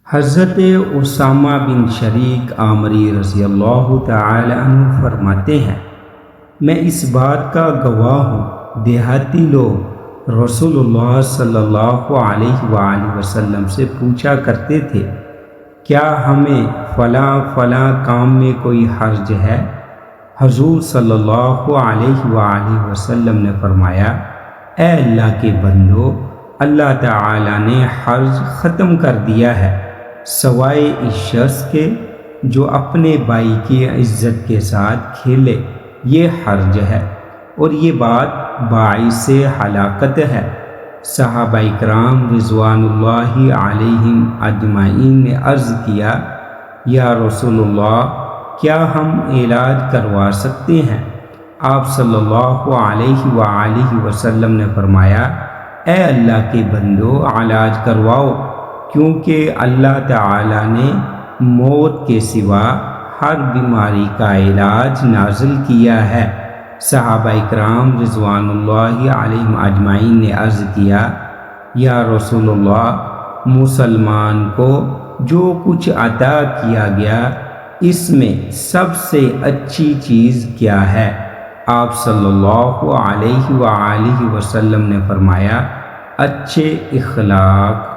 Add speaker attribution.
Speaker 1: حضرت اسامہ بن شریک عامری رضی اللہ تعالی عنہ فرماتے ہیں، میں اس بات کا گواہ ہوں، دیہاتی لوگ رسول اللہ صلی اللہ علیہ وآلہ وسلم سے پوچھا کرتے تھے، کیا ہمیں فلاں فلاں کام میں کوئی حرج ہے؟ حضور صلی اللہ علیہ وآلہ وسلم نے فرمایا، اے اللہ کے بندو، اللہ تعالی نے حرج ختم کر دیا ہے، سوائے اس شخص کے جو اپنے بھائی کی عزت کے ساتھ کھیلے، یہ حرج ہے اور یہ بات باعث ہلاکت ہے۔ صحابہ کرام رضوان اللہ علیہم اجمعین نے عرض کیا، یا رسول اللہ، کیا ہم علاج کروا سکتے ہیں؟ آپ صلی اللہ علیہ وآلہ وسلم نے فرمایا، اے اللہ کے بندو، علاج کرواؤ، کیونکہ اللہ تعالی نے موت کے سوا ہر بیماری کا علاج نازل کیا ہے۔ صحابہ کرام رضوان اللہ علیہم اجمعین نے عرض کیا، یا رسول اللہ، مسلمان کو جو کچھ عطا کیا گیا اس میں سب سے اچھی چیز کیا ہے؟ آپ صلی اللہ علیہ وآلہ وسلم نے فرمایا، اچھے اخلاق۔